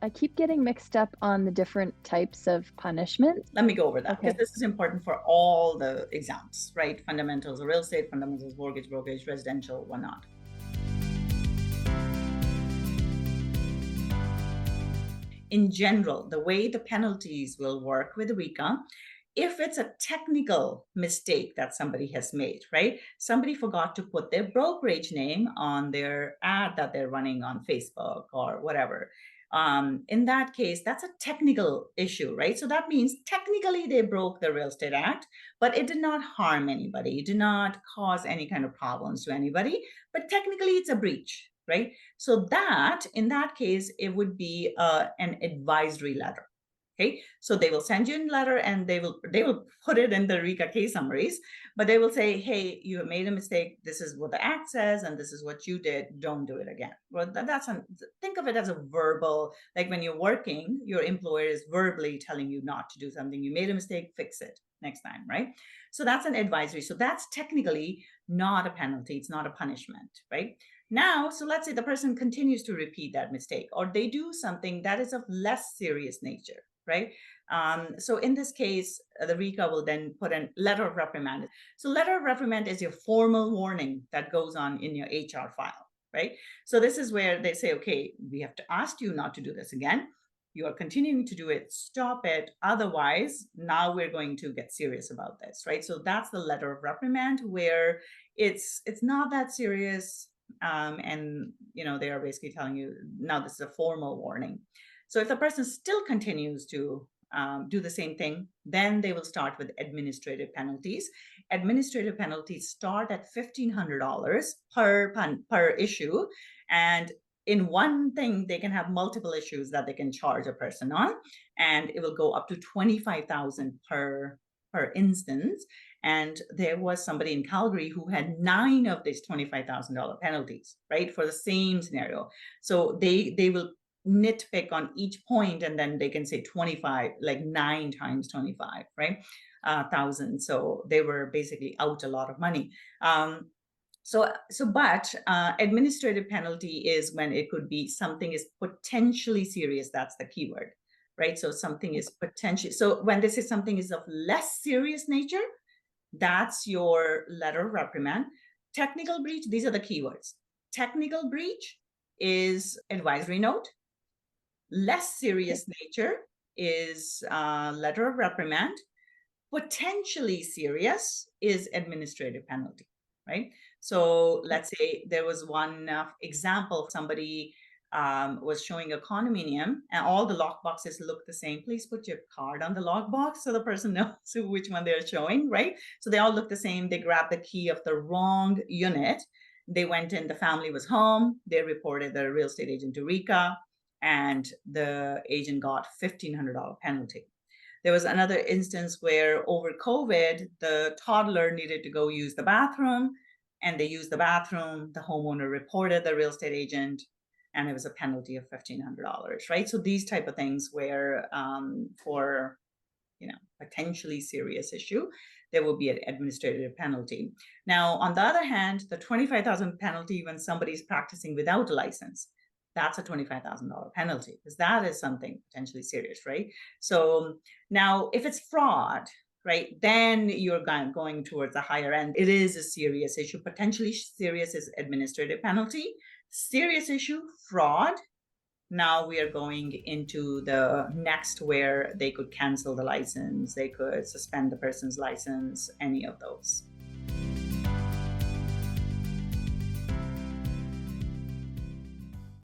I keep getting mixed up on the different types of punishment. Let me go over that because Okay. this is important for all the exams, right? Fundamentals of real estate, fundamentals of mortgage, brokerage, residential, whatnot. In general, the way the penalties will work with RECA, if it's a technical mistake that somebody has made, right? Somebody forgot to put their brokerage name on their ad that they're running on Facebook or whatever. In that case, that's a technical issue, right? So that means technically they broke the Real Estate Act, but it did not harm anybody. It did not cause any kind of problems to anybody, but technically it's a breach, right? So that, in that case, it would be an advisory letter. Okay, so they will send you a letter and they will put it in the RECA case summaries, but they will say, "Hey, you have made a mistake. This is what the act says, and this is what you did. Don't do it again." Well, think of it as a verbal, like when you're working, your employer is verbally telling you not to do something. You made a mistake, fix it next time, right? So that's an advisory. So that's technically not a penalty. It's not a punishment, right? Now, so let's say the person continues to repeat that mistake, or they do something that is of less serious nature, right? So in this case, the RECA will then put a letter of reprimand. So letter of reprimand is your formal warning that goes on in your HR file, right? So this is where they say, okay, we have to ask you not to do this again. You are continuing to do it, stop it. Otherwise, now we're going to get serious about this, right? So that's the letter of reprimand, where it's not that serious, and they are basically telling you now this is a formal warning. So if the person still continues to do the same thing, then they will start with administrative penalties. Administrative penalties start at $1,500 per issue, and in one thing they can have multiple issues that they can charge a person on, and it will go up to 25,000 per instance. And there was somebody in Calgary who had 9 of these $25,000 penalties, right, for the same scenario. So they will nitpick on each point, and then they can say 25, like 9 times 25, right? Thousand. So they were basically out a lot of money. But administrative penalty is when it could be something is potentially serious. That's the keyword, right? So something is potentially. So when they say something is of less serious nature, that's your letter of reprimand. Technical breach, these are the keywords. Technical breach is advisory note. Less Okay. serious nature is letter of reprimand. Potentially serious is administrative penalty, right? So let's say there was one example, somebody was showing a condominium and all the lock boxes look the same. Please put your card on the lock box so the person knows which one they're showing, right? So they all look the same. They grabbed the key of the wrong unit. They went in, the family was home. They reported the real estate agent to RECA, and the agent got $1,500 penalty. There was another instance where over COVID, the toddler needed to go use the bathroom, and they used the bathroom. The homeowner reported the real estate agent, and it was a penalty of $1,500, right? So these type of things where for potentially serious issue, there will be an administrative penalty. Now, on the other hand, the 25,000 penalty when somebody's practicing without a license, that's a $25,000 penalty because that is something potentially serious, right? So now, if it's fraud, right, then you're going towards the higher end. It is a serious issue. Potentially serious is administrative penalty. Serious issue, fraud. Now we are going into the next where they could cancel the license, they could suspend the person's license, any of those.